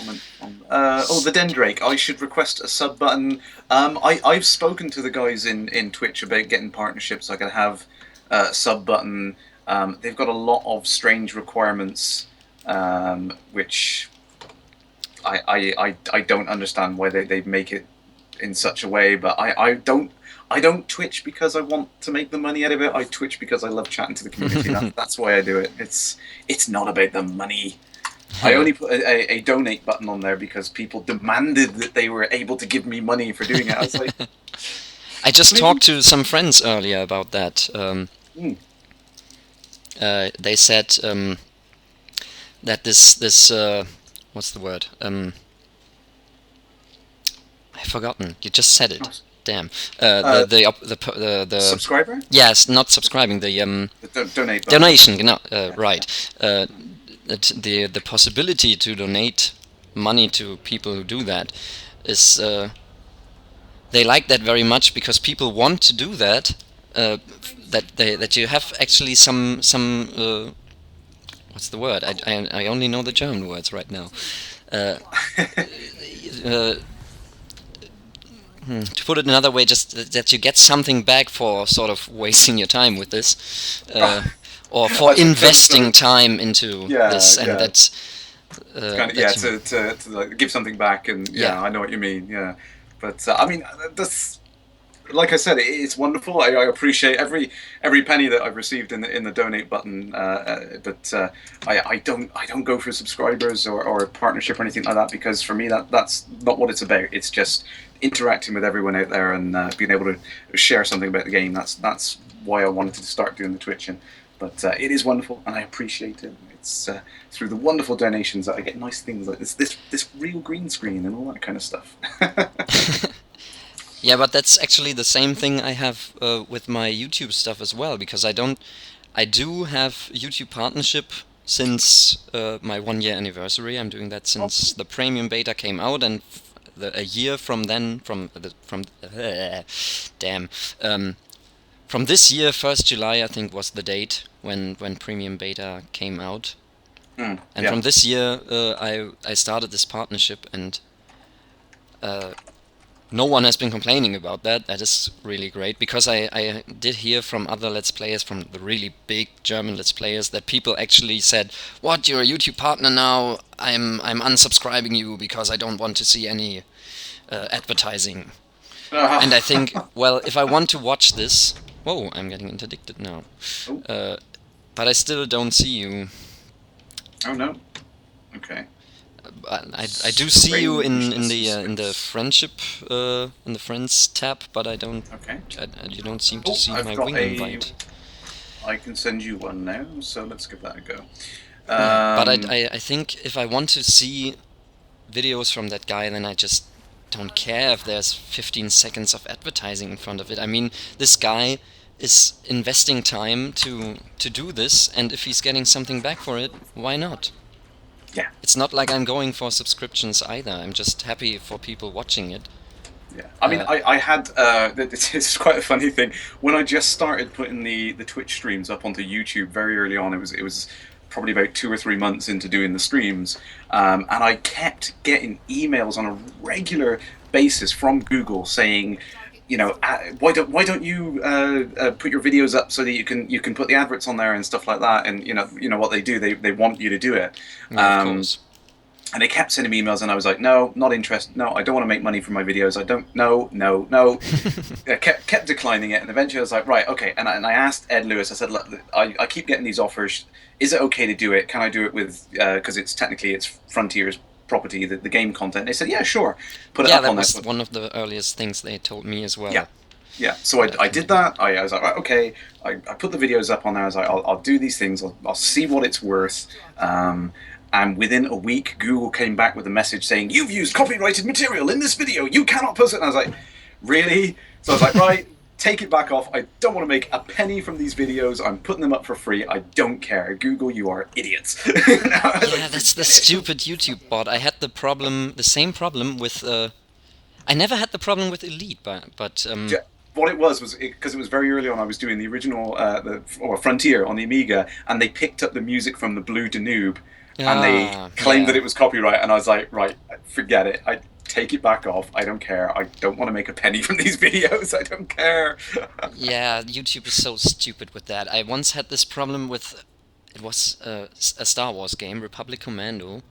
comment on the Dendrake. I should request a sub button. I've spoken to the guys in Twitch about getting partnerships so I can have a sub button. They've got a lot of strange requirements, which I don't understand why they make it in such a way. But I don't Twitch because I want to make the money out of it. I Twitch because I love chatting to the community. That's why I do it. It's not about the money. I only put a donate button on there because people demanded that they were able to give me money for doing it. I was like, I just talked to some friends earlier about that. They said that this what's the word? I've forgotten. You just said it. Damn. The subscriber? Yes, not subscribing. The donate button. Donation. Genau. Right. The possibility to donate money to people who do that is they like that very much because people want to do that. That you have actually some what's the word? I only know the German words right now. To put it another way, just that you get something back for sort of wasting your time with this, or for investing time into this, and that's to like give something back, and I know what you mean. Yeah, but I mean that's. Like I said, it's wonderful. I appreciate every penny that I've received in the donate button. But I don't go for subscribers or partnership or anything like that because for me that's not what it's about. It's just interacting with everyone out there and being able to share something about the game. That's why I wanted to start doing the Twitching. But it is wonderful and I appreciate it. It's through the wonderful donations that I get nice things like this real green screen and all that kind of stuff. Yeah, but that's actually the same thing I have with my YouTube stuff as well, because I do have YouTube partnership since my 1-year anniversary. I'm doing that since the premium beta came out, and a year from then, from this year, 1st July, I think was the date when premium beta came out. And from this year, I started this partnership, and no one has been complaining about that. That is really great, because I did hear from other Let's Players, from the really big German Let's Players, that people actually said, "What, you're a YouTube partner now? I'm unsubscribing you because I don't want to see any advertising." And I think, well, if I want to watch this... Whoa, I'm getting interdicted now. But I still don't see you. Oh no. Okay. I do see you in the friendship in the friends tab, but I don't. Okay. You don't seem to see my wing invite. I can send you one now, so let's give that a go. But I think if I want to see videos from that guy, then I just don't care if there's 15 seconds of advertising in front of it. I mean, this guy is investing time to do this, and if he's getting something back for it, why not? Yeah. It's not like I'm going for subscriptions either. I'm just happy for people watching it. Yeah. I mean, I had... this is quite a funny thing. When I just started putting the Twitch streams up onto YouTube very early on, it was probably about 2 or 3 months into doing the streams, and I kept getting emails on a regular basis from Google saying, you know, why don't you put your videos up so that you can put the adverts on there and stuff like that? And you know what they do, they want you to do it. Yeah, of course. And they kept sending me emails, and I was like, no, not interested. No, I don't want to make money from my videos. I don't. No. I kept declining it, and eventually I was like, right, okay. And I asked Ed Lewis. I said, look, I keep getting these offers. Is it okay to do it? Can I do it with because it's Frontier's property, the game content? They said, yeah, sure. Put it up on there. Yeah, that was one of the earliest things they told me as well. Yeah. So I did that. I was like, right, okay. I put the videos up on there. I was like, I'll do these things. I'll see what it's worth. And within a week, Google came back with a message saying, you've used copyrighted material in this video. You cannot post it. And I was like, really? So I was like, right, take it back off. I don't want to make a penny from these videos. I'm putting them up for free. I don't care. Google, you are idiots. Yeah, that's the stupid YouTube bot. I had the same problem with... I never had the problem with Elite, but what it was because it was very early on. I was doing the original or Frontier on the Amiga, and they picked up the music from the Blue Danube. and they claimed yeah. that it was copyright, and I was like, right, forget it. I take it back off. I don't care. I don't want to make a penny from these videos. I don't care. Yeah, YouTube is so stupid with that. I once had this problem with, it was a Star Wars game, Republic Commando.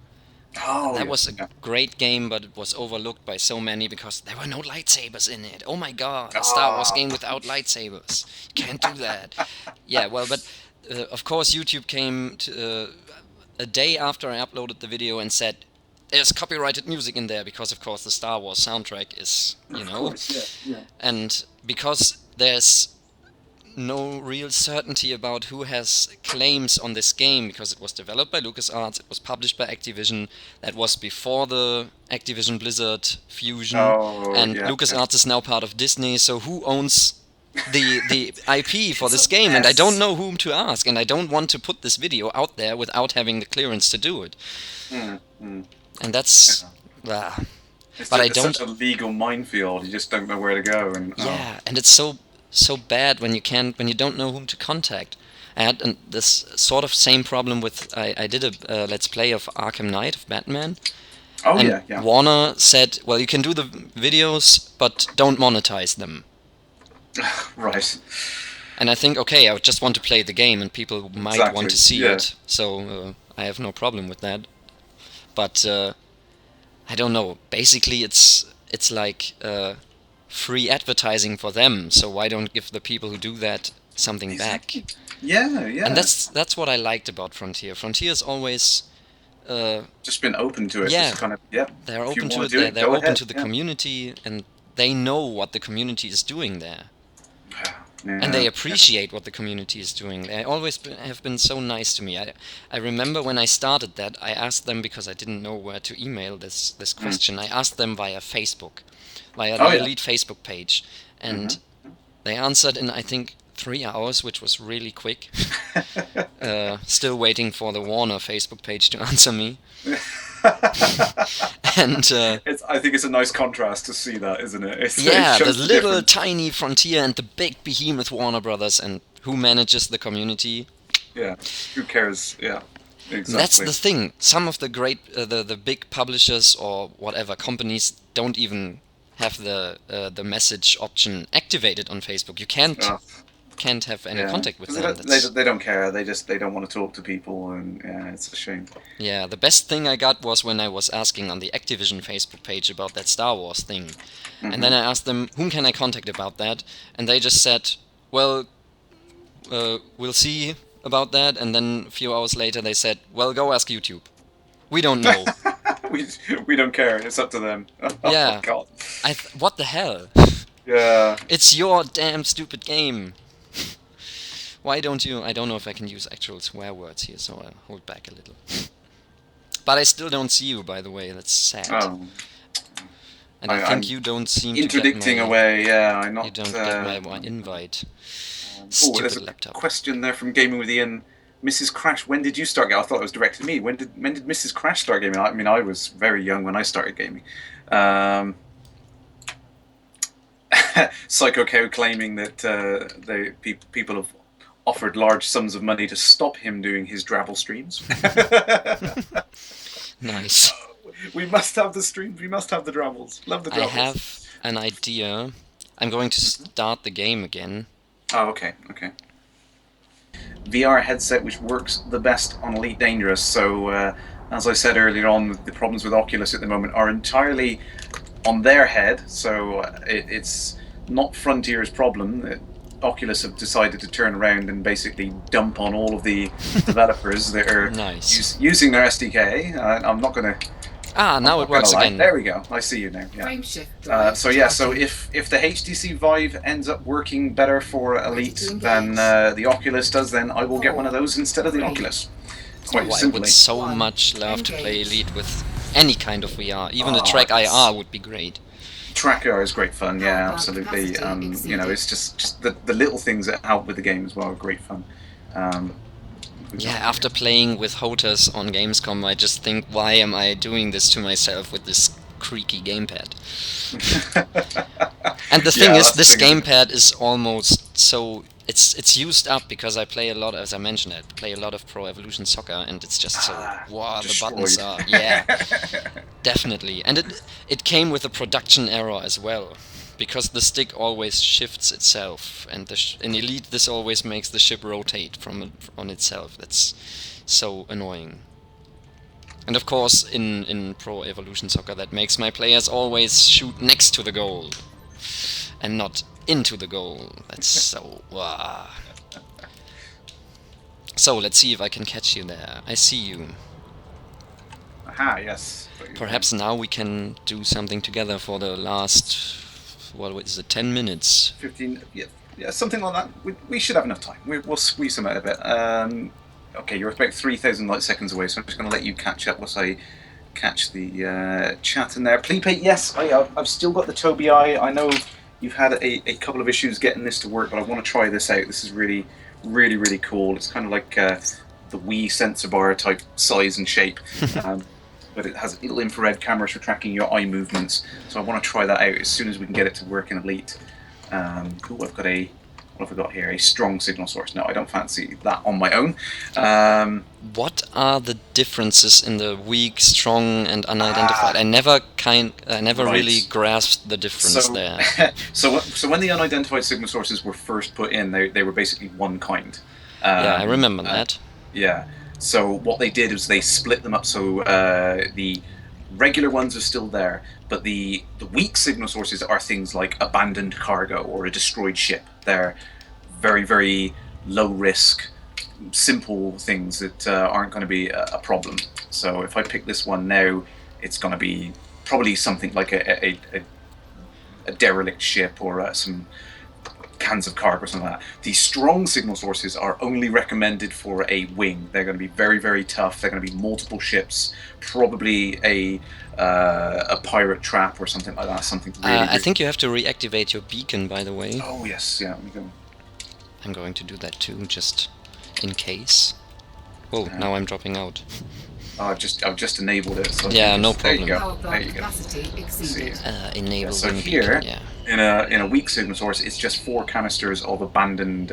Oh, That yeah. was a great game, but it was overlooked by so many because there were no lightsabers in it. Oh my god, a Star Wars game without lightsabers. You can't do that. Yeah, well, but of course YouTube came to, a day after I uploaded the video and said, there's copyrighted music in there because, of course, the Star Wars soundtrack is, Of course, yeah. and because there's no real certainty about who has claims on this game, because it was developed by LucasArts, it was published by Activision, that was before the Activision Blizzard fusion, Oh, and yeah. LucasArts is now part of Disney, so who owns the IP for It's this a game? And I mess. don't know whom to ask, and I don't want to put this video out there without having the clearance to do it. And that's... It's but I it's don't... such a legal minefield. You just don't know where to go. And Yeah, and it's so bad when you don't know whom to contact. I had this sort of same problem with I did a let's play of Arkham Knight of Batman, and yeah. Warner said, well, you can do the videos, but don't monetize them. Right. And I think, okay, I just want to play the game, and people might want to see it, so I have no problem with that. But I don't know. Basically, it's like free advertising for them. So why don't give the people who do that something back? Yeah. And that's what I liked about Frontier. Frontier's always just been open to it. Yeah. Just kind of, they're if you open to wanna it. do They're go open ahead. to the community, and they know what the community is doing there. And they appreciate what the community is doing. They always have been so nice to me. I remember when I started that, I asked them, because I didn't know where to email this question, I asked them via Facebook, via the Elite Facebook page. And they answered in, I think, 3 hours, which was really quick. Still waiting for the Warner Facebook page to answer me. And I think it's a nice contrast to see that, isn't it? It the shows the little difference. tiny Frontier and the big behemoth Warner Brothers, and who manages the community. Yeah, who cares? Yeah, exactly. That's the thing. Some of the great, the big publishers or whatever companies don't even have the message option activated on Facebook. You can't have any contact with them. They don't care. They don't want to talk to people, and it's a shame. Yeah, the best thing I got was when I was asking on the Activision Facebook page about that Star Wars thing. And then I asked them, whom can I contact about that? And they just said, well, we'll see about that. And then a few hours later they said, well, go ask YouTube. We don't know. we don't care. It's up to them. Yeah. Oh, God. What the hell? Yeah. It's your damn stupid game. Why don't you... I don't know if I can use actual swear words here, so I'll hold back a little. But I still don't see you, by the way. That's sad. Oh. And I think you don't seem to interdicting get my... away. Yeah, I'm not. You don't get my invite. There's Stupid a laptop. question there from Gaming with Ian. Mrs. Crash, when did you start gaming? I thought it was directed to me. When did Mrs. Crash start gaming? I mean, I was very young when I started gaming. Psycho Cow claiming that people have offered large sums of money to stop him doing his Drabble streams. Nice. We must have the streams. We must have the Drabbles. Love the Drabbles. I have an idea. I'm going to start the game again. Oh, okay. VR headset which works the best on Elite Dangerous. So, as I said earlier on, the problems with Oculus at the moment are entirely on their head. So it's not Frontier's problem. Oculus have decided to turn around and basically dump on all of the developers that are using their SDK. I'm not going to... now it works again. There we go. I see you now. Yeah. So if the HTC Vive ends up working better for Elite than the Oculus does, then I will get one of those instead of the Oculus. Quite simply. I would so much love to play Elite with any kind of VR. Even a Track IR would be great. Track IR is great fun. Yeah, absolutely. It's just the little things that help with the game as well are great fun. After playing with Hotas on Gamescom, I just think, why am I doing this to myself with this creaky gamepad? And the thing Yeah, is, that's the this thing. gamepad is almost so it's used up because I play a lot, as I mentioned, I play a lot of Pro Evolution Soccer, and it's just so wow. The buttons Destroyed. are definitely, and it came with a production error as well, because the stick always shifts itself, and in Elite this always makes the ship rotate on itself. That's so annoying. And of course, in Pro Evolution Soccer, that makes my players always shoot next to the goal and not into the goal. That's so... So, let's see if I can catch you there. I see you. Aha, yes. Perhaps now we can do something together for the last... What is it, 10 minutes? 15, yeah, something like that. We should have enough time. We'll squeeze them out a bit. Okay, you're about 3,000 light seconds away, so I'm just going to let you catch up once I catch the chat in there. Please, yes, I've still got the Tobii Eye. I know you've had a couple of issues getting this to work, but I want to try this out. This is really, really, really cool. It's kind of like the Wii sensor bar type size and shape. But it has little infrared cameras for tracking your eye movements. So I want to try that out as soon as we can get it to work in Elite. Cool, I've got what have I got here? A strong signal source. No, I don't fancy that on my own. What are the differences in the weak, strong, and unidentified? I never really grasped the difference there. So when the unidentified signal sources were first put in, they were basically one kind. Yeah, I remember that. Yeah. So what they did was they split them up so the regular ones are still there, but the weak signal sources are things like abandoned cargo or a destroyed ship. They're very, very low risk, simple things that aren't going to be a problem. So if I pick this one now, it's going to be probably something like a derelict ship or some cans of cargo or something like that. The strong signal sources are only recommended for a wing. They're going to be very, very tough. They're going to be multiple ships, probably a pirate trap or something like that. Something really. I think you have to reactivate your beacon, by the way. Oh yes, yeah. Let me go. I'm going to do that too, just in case. Oh, now I'm dropping out. I've just enabled it. So yeah, no problem. There you go. See. Enable so wing here, beacon, in a weak signal source, it's just 4 canisters of abandoned,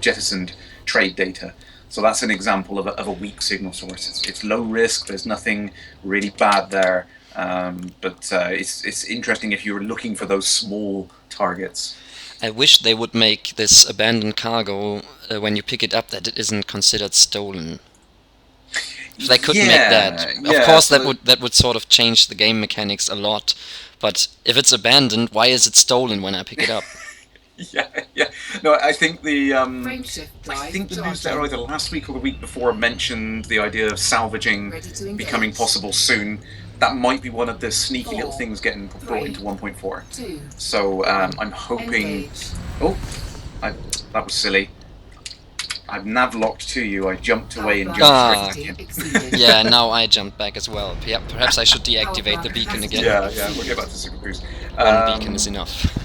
jettisoned trade data. So that's an example of a weak signal source. It's low risk. There's nothing really bad there, but it's interesting if you're looking for those small targets. I wish they would make this abandoned cargo when you pick it up that it isn't considered stolen. If they could make that, of course, that would sort of change the game mechanics a lot. But if it's abandoned, why is it stolen when I pick it up? Yeah. No, I think the newsletter either last week or the week before mentioned the idea of salvaging becoming possible soon. That might be one of the sneaky little things getting brought into 1.4. So I'm hoping. Oh, that was silly. I've nav-locked to you. I jumped away and jumped straight back in. Yeah, now I jumped back as well. Yeah, perhaps I should deactivate the beacon again. Yeah, we'll get back to Super Cruise. One beacon is enough.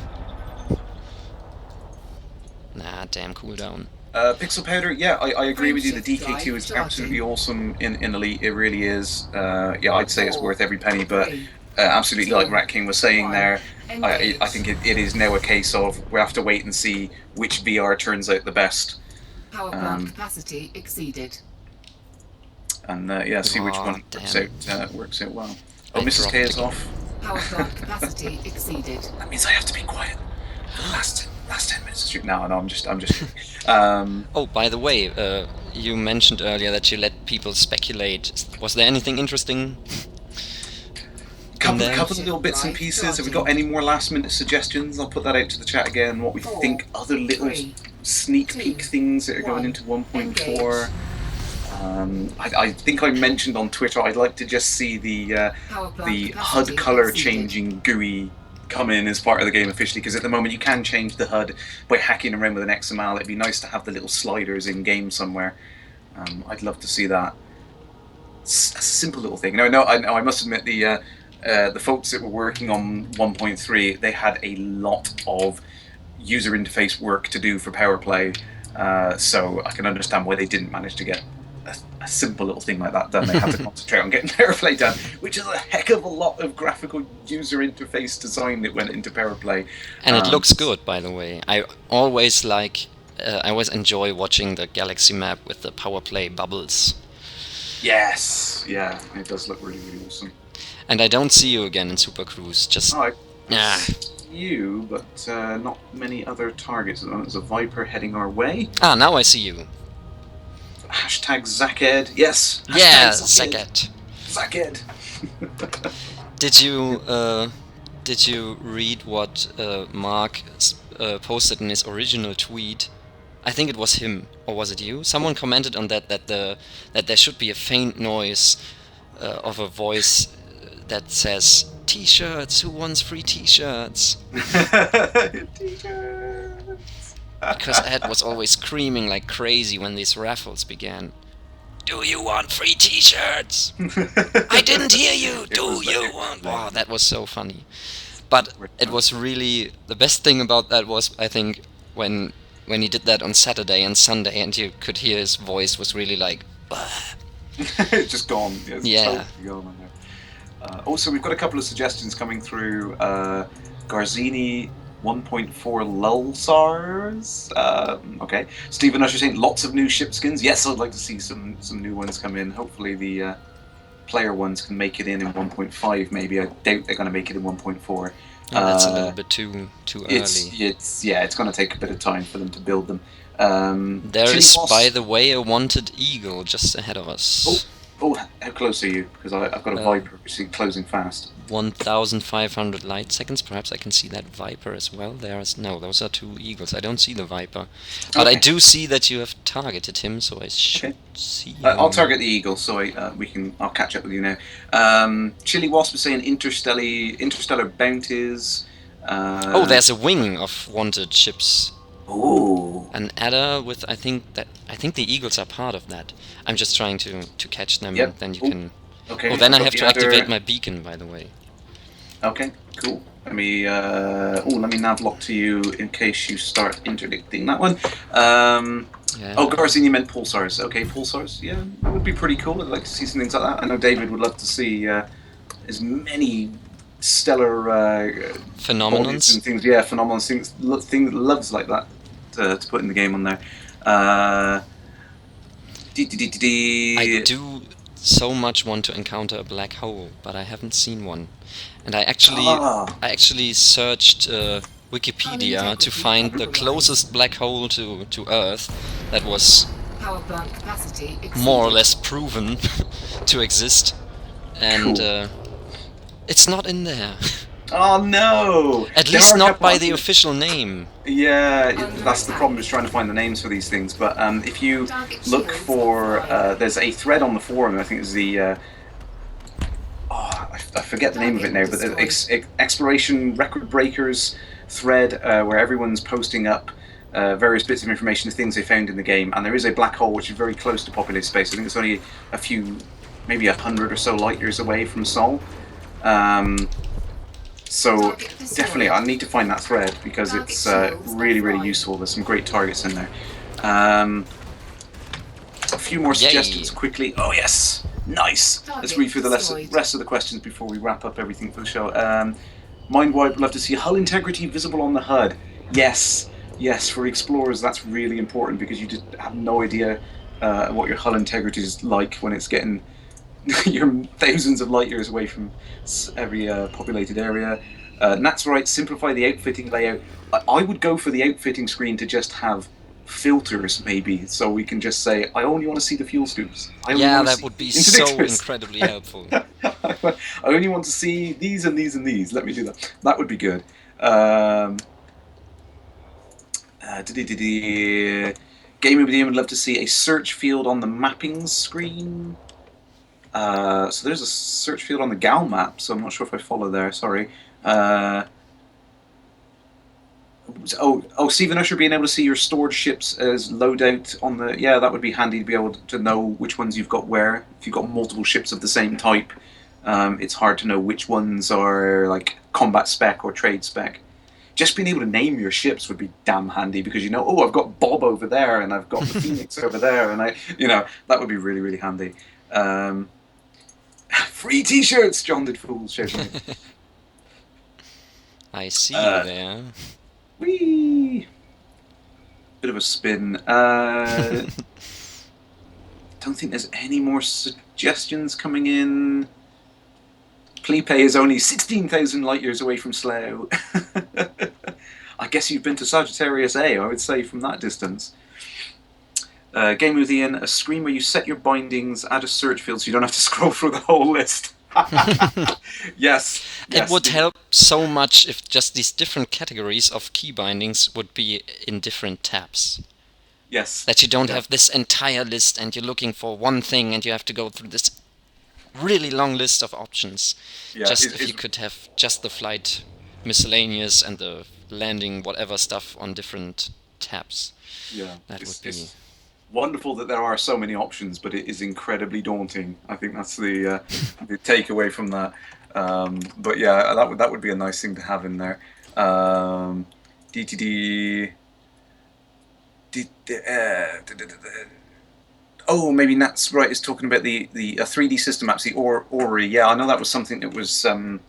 Nah, damn cooldown. Pixel Powder, yeah, I agree with you. The DK2 is absolutely awesome in Elite. It really is. Yeah, I'd say it's worth every penny, but absolutely, like Rat King was saying there, I think it is now a case of we have to wait and see which VR turns out the best. Power plant capacity exceeded. And see which one works out well. Oh, Mrs. K is off. Power plant capacity exceeded. That means I have to be quiet. Last 10 minutes of stream. No, I'm just. Oh, by the way, you mentioned earlier that you let people speculate. Was there anything interesting? Couple of little bits and pieces. Have we got any more last-minute suggestions? I'll put that out to the chat again. What we think, other little sneak peek things that are going into 1.4. I think I mentioned on Twitter I'd like to just see the HUD color changing GUI come in as part of the game officially, because at the moment you can change the HUD by hacking around with an XML. It'd be nice to have the little sliders in game somewhere. I'd love to see that. It's a simple little thing. No, I must admit the folks that were working on 1.3, they had a lot of user interface work to do for PowerPlay, so I can understand why they didn't manage to get a simple little thing like that done, they have to concentrate on getting Paraplay done, which is a heck of a lot of graphical user interface design that went into Paraplay. And it looks good, by the way. I always enjoy watching the galaxy map with the Powerplay bubbles. Yes, yeah, it does look really, really awesome. And I don't see you again in Super Cruise. Just you, but not many other targets at the moment. There's a Viper heading our way. Ah, now I see you. Hashtag Zaked. Yes. Yeah, Zaked. Zaked. Did you read what Mark posted in his original tweet? I think it was him, or was it you? Someone commented on that there should be a faint noise of a voice that says "T-shirts. Who wants free T-shirts?" T-shirts. Because Ed was always screaming like crazy when these raffles began. Do you want free T-shirts? I didn't hear you. Do you want? Wow, that was so funny. But it was really the best thing about that was, I think, when he did that on Saturday and Sunday, and you could hear his voice was really like. It's just gone. Yeah. Totally gone. Also, we've got a couple of suggestions coming through. Garzini 1.4 Lulsars. Okay. Stephen Usher saying lots of new ship skins. Yes, I'd like to see some new ones come in. Hopefully the player ones can make it in 1.5 maybe. I doubt they're going to make it in 1.4. Yeah, that's a little bit too early. It's going to take a bit of time for them to build them. There is, by the way, a wanted eagle just ahead of us. Oh, how close are you? Because I've got a Viper closing fast. 1,500 light seconds. Perhaps I can see that Viper as well. No, those are two eagles. I don't see the Viper, but I do see that you have targeted him, so I should see him. I'll target the eagle, so I'll catch up with you now. Chili Wasp is saying interstellar bounties. There's a wing of wanted ships. Ooh. An adder with I think the eagles are part of that. I'm just trying to catch them. Yep. And then you can. Okay. Oh, then I have to activate my beacon, by the way. Okay, cool. Let me navlock to you in case you start interdicting that one. Yeah. Oh, Garzini meant pulsars. Okay, pulsars. Yeah, that would be pretty cool. I'd like to see some things like that. I know David would love to see as many stellar phenomenons and things. Yeah, phenomenons. Things loves like that to put in the game on there. I do so much want to encounter a black hole, but I haven't seen one. And I actually searched Wikipedia to find the closest black hole to Earth that was Power plant capacity more or less proven to exist, and it's not in there. Oh no! At least not by the official name. Yeah, that's the problem, is trying to find the names for these things. But if you look for, there's a thread on the forum, I think it's the, I forget the name of it now, but the Exploration Record Breakers thread where everyone's posting up various bits of information, the things they found in the game. And there is a black hole which is very close to populated space. I think it's only a few, maybe 100 or so light years away from Sol. So definitely, I need to find that thread because it's really, really useful. There's some great targets in there. A few more suggestions quickly. Oh yes, nice. Let's read through the rest of the questions before we wrap up everything for the show. Mindwide would love to see hull integrity visible on the HUD. Yes, for explorers that's really important because you just have no idea what your hull integrity is like when it's getting you're thousands of light years away from every populated area. Nat's right, simplify the outfitting layout. I would go for the outfitting screen to just have filters, maybe, so we can just say, I only want to see the fuel scoops. That would be so incredibly helpful. I only want to see these and these and these. Let me do that. That would be good. Gaming Museum would love to see a search field on the mapping screen. So there's a search field on the GAL map, so I'm not sure if I follow there, sorry. Stephen Usher being able to see your stored ships as loadout on the... Yeah, that would be handy to be able to know which ones you've got where. If you've got multiple ships of the same type, it's hard to know which ones are like combat spec or trade spec. just being able to name your ships would be damn handy, because oh, I've got Bob over there and I've got the Phoenix over there, and that would be really, really handy. Free T-shirts, John did fools shouting. I see you there. Whee! Bit of a spin. Don't think there's any more suggestions coming in. Clepe is only 16,000 light years away from Slough. I guess you've been to Sagittarius A, I would say, from that distance. Game with Ian, a screen where you set your bindings, add a search field so you don't have to scroll through the whole list. Yes. It would help so much if just these different categories of key bindings would be in different tabs. Yes. That you don't have this entire list and you're looking for one thing and you have to go through this really long list of options. Yeah, if you could have just the flight miscellaneous and the landing whatever stuff on different tabs. Yeah, that would be wonderful that there are so many options, but it is incredibly daunting. I think that's the takeaway from that. But yeah, that would be a nice thing to have in there. DTD. Oh, maybe Nat's right, is talking about the 3D system maps, the Ori. Yeah, I know that was something that was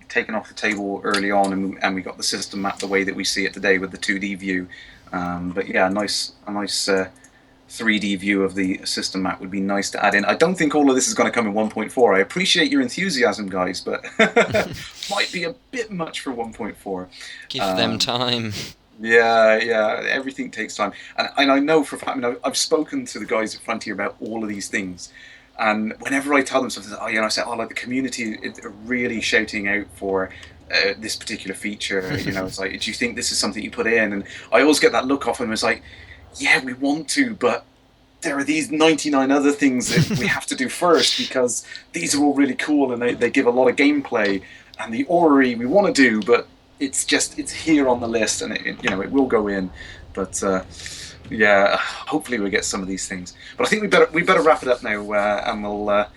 taken off the table early on, and we got the system map the way that we see it today with the 2D view. But yeah, a nice 3D view of the system map would be nice to add in. I don't think all of this is going to come in 1.4. I appreciate your enthusiasm, guys, but might be a bit much for 1.4. Give them time. Yeah, everything takes time. And I know for a fact, I've spoken to the guys at Frontier about all of these things. And whenever I tell them something, I say, like the community are really shouting out for this particular feature. It's like, do you think this is something you put in? And I always get that look off them. It's like, yeah, we want to, but there are these 99 other things that we have to do first, because these are all really cool and they give a lot of gameplay. And the Ori we want to do, but it's here on the list, and it will go in. But yeah, hopefully we'll get some of these things. But I think we better wrap it up now, and we'll. I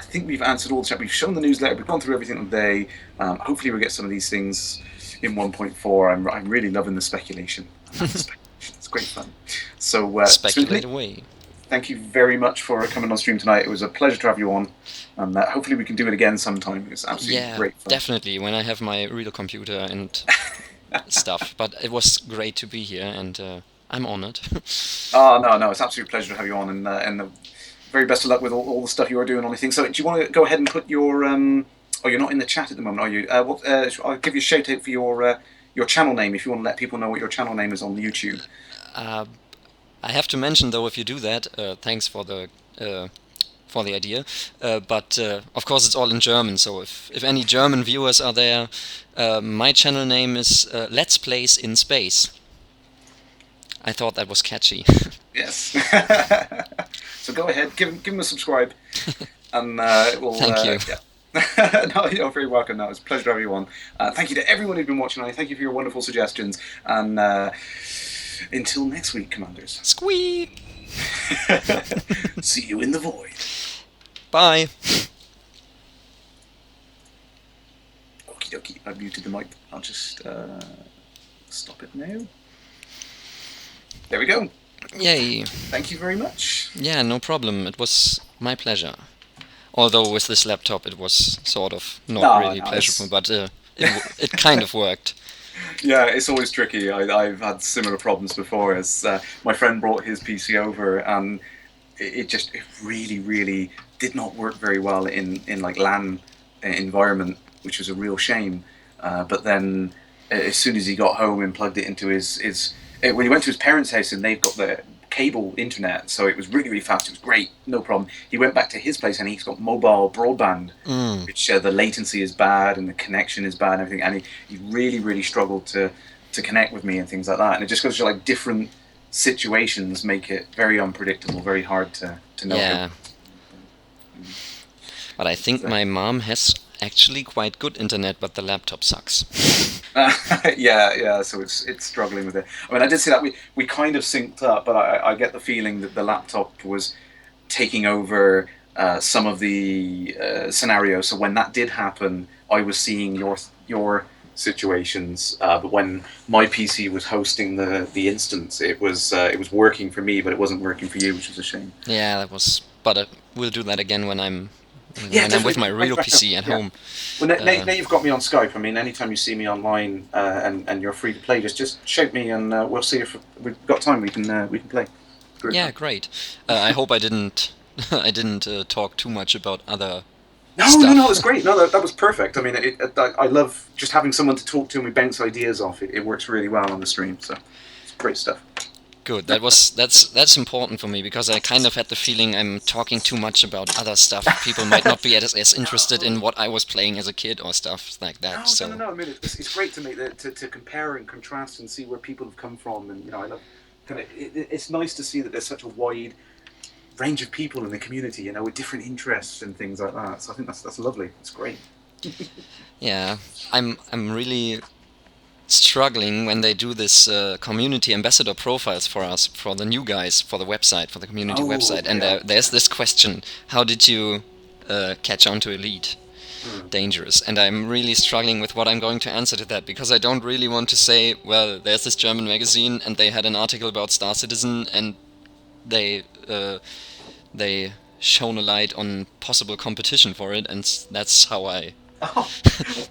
think we've answered all the chat. We've shown the newsletter. We've gone through everything today. Hopefully we'll get some of these things in 1.4. I'm really loving the speculation. It's great fun. So speculate away. Thank you very much for coming on stream tonight. It was a pleasure to have you on, and hopefully we can do it again sometime. It was absolutely great fun. Definitely, when I have my real computer and stuff. But it was great to be here, and I'm honored. No, it's absolute pleasure to have you on, and the very best of luck with all the stuff you are doing on things. So do you want to go ahead and put your you're not in the chat at the moment, are you? I'll give you a shout out for your channel name if you want to let people know what your channel name is on YouTube. I have to mention, though, if you do that, thanks for the idea. But of course, it's all in German. So if any German viewers are there, my channel name is Let's Plays in Space. I thought that was catchy. Yes. So go ahead, give him a subscribe, and we'll. Thank you. Yeah. No, you're very welcome. No, it's a pleasure to have you on. Thank you to everyone who's been watching. Thank you for your wonderful suggestions, and until next week, Commanders. Squee! See you in the void. Bye. Okie dokie, I've muted the mic. I'll just stop it now. There we go. Yay. Thank you very much. Yeah, no problem. It was my pleasure. Although with this laptop it was sort of not really pleasurable, but it kind of worked. Yeah, it's always tricky. I've had similar problems before. As my friend brought his PC over, and it really, really did not work very well in like LAN environment, which was a real shame. But then as soon as he got home and plugged it into when he went to his parents' house, and they've got the cable internet, so it was really, really fast. It was great, no problem. He went back to his place and he's got mobile broadband, which the latency is bad and the connection is bad and everything, and he really, really struggled to connect with me and things like that. And it just goes to like different situations make it very unpredictable, very hard to know. Yeah. But I think my mom has actually quite good internet, but the laptop sucks. Yeah. So it's struggling with it. I mean, I did see that we kind of synced up, but I get the feeling that the laptop was taking over some of the scenarios. So when that did happen, I was seeing your situations. But when my PC was hosting the instance, it was working for me, but it wasn't working for you, which was a shame. Yeah, that was. But we'll do that again when I'm Yeah, when I'm with definitely. my real PC at home. Well, now you've got me on Skype. I mean, anytime you see me online and you're free to play, just shout me and we'll see if we've got time. We can play. Great. Yeah, great. I hope I didn't I didn't talk too much about other. No, it was great. No, that was perfect. I mean, I love just having someone to talk to and we bounce ideas off. It works really well on the stream, so it's great stuff. Good. That's important for me because I kind of had the feeling I'm talking too much about other stuff. People might not be as interested in what I was playing as a kid or stuff like that. No. I mean, it's great to make to compare and contrast and see where people have come from, and I love it's nice to see that there's such a wide range of people in the community, with different interests and things like that. So I think that's lovely. It's great. Yeah, I'm really struggling when they do this community ambassador profiles for us, for the new guys, for the website, for the community website, and there's this question: how did you catch on to Elite Dangerous? And I'm really struggling with what I'm going to answer to that, because I don't really want to say, well, there's this German magazine and they had an article about Star Citizen and they shone a light on possible competition for it, and that's how I...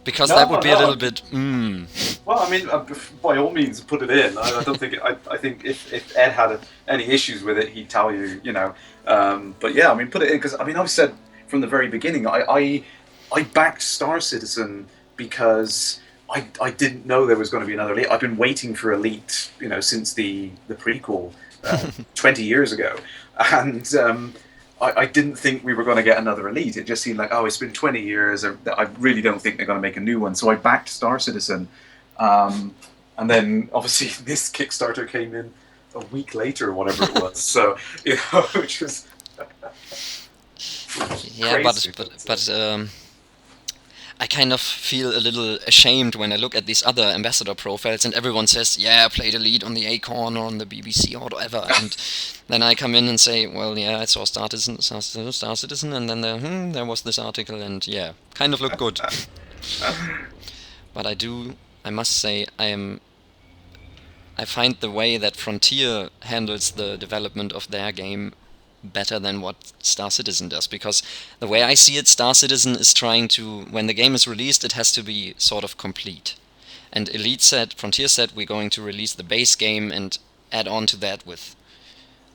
because that would be a little bit... Well, I mean, by all means, put it in. I don't think... I think if Ed had any issues with it, he'd tell you, But yeah, I mean, put it in, because, I mean, I've said from the very beginning, I backed Star Citizen because I didn't know there was going to be another Elite. I've been waiting for Elite, since the prequel 20 years ago. And I didn't think we were going to get another Elite. It just seemed like, it's been 20 years. I really don't think they're going to make a new one. So I backed Star Citizen. And then, obviously, this Kickstarter came in a week later or whatever it was. So, which was... yeah, but I kind of feel a little ashamed when I look at these other ambassador profiles and everyone says, yeah, I played Elite on the Acorn or on the BBC or whatever, and then I come in and say, well, yeah, I saw Star Citizen, and then there was this article, and yeah, kind of looked good. But I must say, I find the way that Frontier handles the development of their game better than what Star Citizen does, because the way I see it, Star Citizen is trying to, when the game is released, it has to be sort of complete. And Frontier said, we're going to release the base game and add on to that with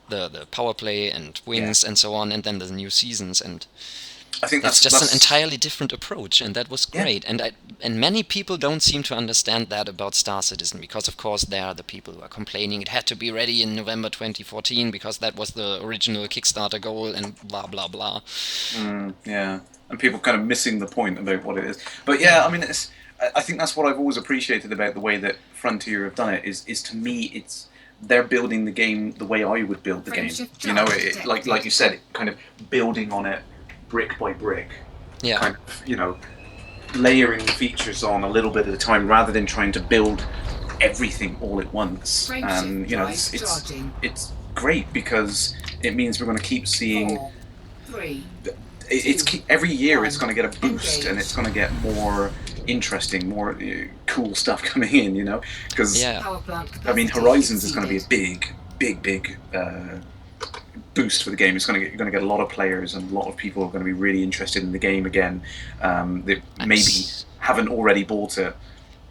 the power play and wings and so on, and then the new seasons, and I think that's an entirely different approach, and that was great. Yeah. And many people don't seem to understand that about Star Citizen, because of course they are the people who are complaining it had to be ready in November 2014 because that was the original Kickstarter goal and blah blah blah. Yeah, and people kind of missing the point about what it is. But yeah, I mean, I think that's what I've always appreciated about the way that Frontier have done it. Is to me, they're building the game the way I would build the game. Like you said, kind of building on it brick by brick, kind of, layering features on a little bit at a time rather than trying to build everything all at once. And it's great because it means we're going to keep seeing. Every year it's going to get a boost and it's going to get more interesting, more cool stuff coming in. Because I mean, Horizons is going to be a big boost for the game. You're going to get a lot of players and a lot of people are going to be really interested in the game again. That maybe haven't already bought it,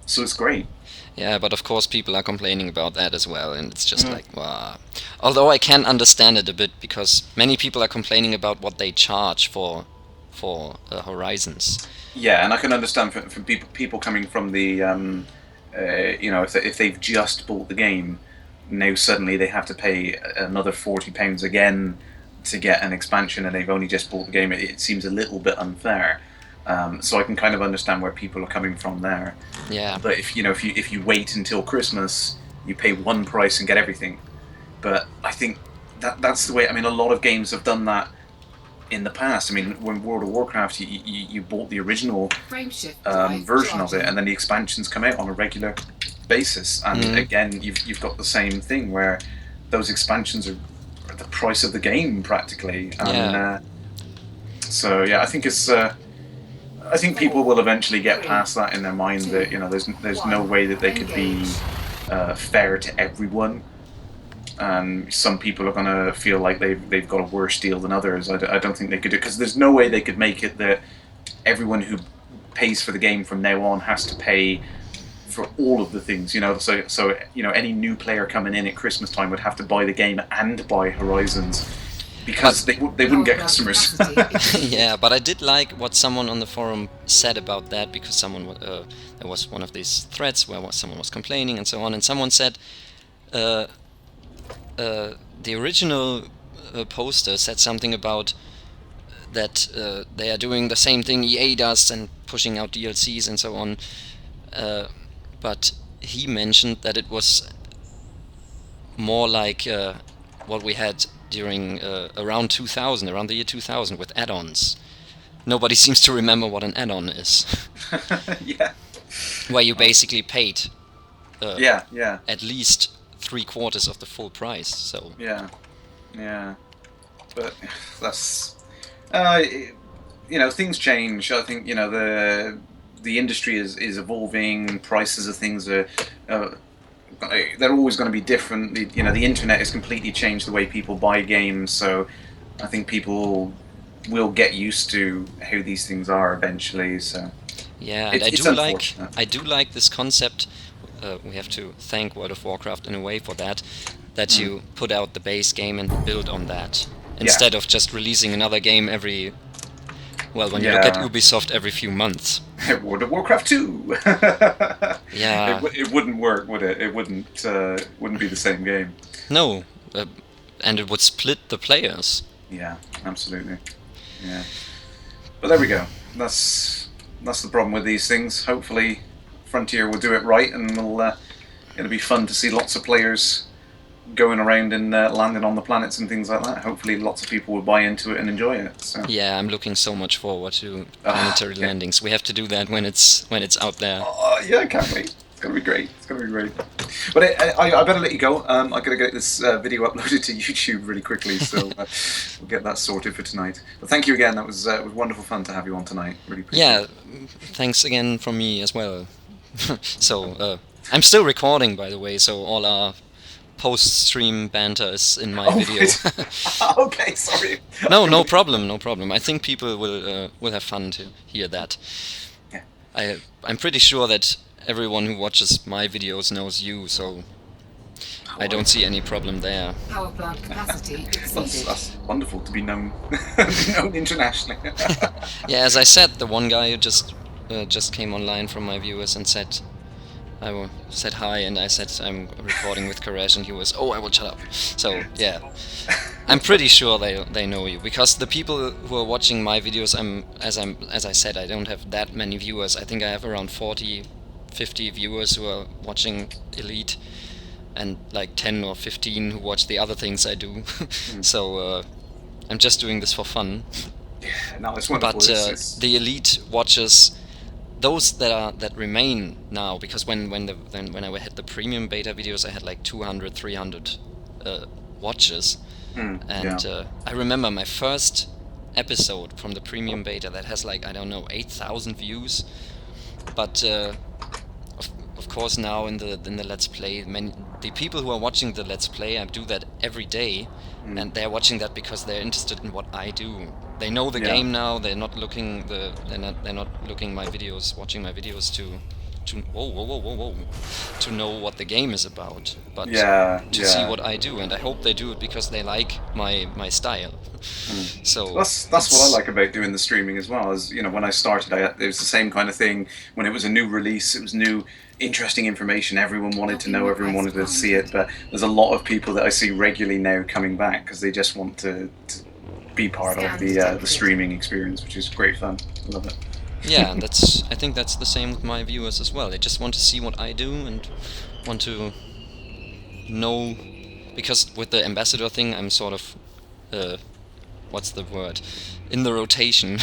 so it's great. Yeah, but of course people are complaining about that as well, and it's just like, wow. Although I can understand it a bit, because many people are complaining about what they charge for Horizons. Yeah, and I can understand from people coming from the if they've just bought the game. Now suddenly they have to pay another £40 again to get an expansion, and they've only just bought the game. It seems a little bit unfair, so I can kind of understand where people are coming from there. Yeah. But if you wait until Christmas, you pay one price and get everything. But I think that's the way. I mean, a lot of games have done that in the past. I mean, when World of Warcraft, you bought the original version of it, and then the expansions come out on a regular basis, and again you've got the same thing where those expansions are the price of the game practically, and so yeah, I think it's I think people will eventually get past that in their mind that there's no way that they could be fair to everyone. Some people are going to feel like they've got a worse deal than others. I don't think they could do, because there's no way they could make it that everyone who pays for the game from now on has to pay for all of the things. So any new player coming in at Christmas time would have to buy the game and buy Horizons, because they wouldn't get customers. Yeah, but I did like what someone on the forum said about that, because there was one of these threads where someone was complaining and so on, and someone said the original poster said something about that they are doing the same thing EA does and pushing out DLCs and so on, but he mentioned that it was more like what we had during around the year 2000 with add-ons. Nobody seems to remember what an add-on is. Yeah. Where you basically paid yeah. at least 3/4 of the full price. So yeah. But that's things change. I think the industry is evolving. Prices of things are they're always going to be different. The internet has completely changed the way people buy games, so I think people will get used to how these things are eventually. So yeah, and I do like this concept. We have to thank World of Warcraft in a way for that you put out the base game and build on that, instead of just releasing another game every. Well, when you look at Ubisoft every few months. World of Warcraft 2. Yeah. It wouldn't work, would it? It wouldn't be the same game. No, and it would split the players. Yeah, absolutely. Yeah, but there we go. That's the problem with these things. Hopefully, Frontier will do it right, and it'll be fun to see lots of players going around and landing on the planets and things like that. Hopefully lots of people will buy into it and enjoy it. So. Yeah, I'm looking so much forward to planetary landings. We have to do that when it's out there. Yeah, I can't wait. It's gonna be great. But I better let you go. I gotta get this video uploaded to YouTube really quickly, so we'll get that sorted for tonight. But thank you again. That was wonderful fun to have you on tonight. Really appreciate it. Thanks again from me as well. So I'm still recording, by the way, so all our post-stream banter is in my video. Right. Okay, sorry. No problem. I think people will have fun to hear that. Yeah. I'm pretty sure that everyone who watches my videos knows you, so I don't see any problem there. Power plant capacity exceeded. That's wonderful to be known internationally. Yeah, as I said, the one guy who just came online from my viewers and said hi, and I said I'm recording with Kerrash, and he was, I will shut up. So yeah, I'm pretty sure they know you, because the people who are watching my videos, as I said, I don't have that many viewers. I think I have around 40-50 viewers who are watching Elite, and like 10 or 15 who watch the other things I do. So I'm just doing this for fun. Yeah, no, it's wonderful. But the Elite watchers, those that remain now, because when I had the premium beta videos, I had like 200, 300 watches, and I remember my first episode from the premium beta that has like, I don't know, 8,000 views. But of course now in the Let's Play, the people who are watching the Let's Play, I do that every day, and they're watching that because they're interested in what I do. They know the game now. They're not looking my videos, watching my videos to know what the game is about, but to see what I do. And I hope they do it because they like my style. So that's what I like about doing the streaming as well. As when I started, it was the same kind of thing. When it was a new release, it was new, interesting information. Everyone wanted to know. Everyone wanted to see it. But there's a lot of people that I see regularly now coming back because they just want to be part of the streaming experience, which is great fun. I love it. Yeah, I think that's the same with my viewers as well. They just want to see what I do and want to know, because with the ambassador thing, I'm sort of what's the word? In the rotation.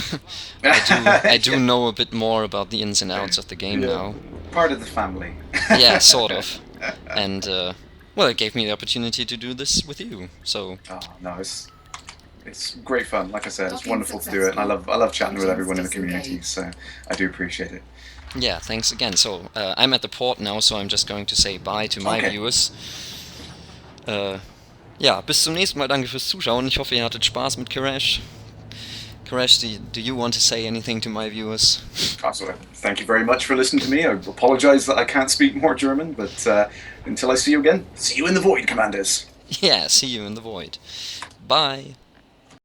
I do know a bit more about the ins and outs of the game now. Part of the family. Yeah, sort of. And well, it gave me the opportunity to do this with you. So nice. it's great fun. Like I said, it's wonderful to do it, and I love chatting with everyone in the community. So I do appreciate it. Yeah, thanks again. So I'm at the port now, so I'm just going to say bye to my viewers. Ja, bis zum nächsten Mal. Danke fürs Zuschauen. Ich hoffe, ihr hattet Spaß mit Kerrash. Kerrash, do you want to say anything to my viewers? Thank you very much for listening to me. I apologize that I can't speak more German, but until I see you again, see you in the void, Commanders. Yeah, see you in the void. Bye.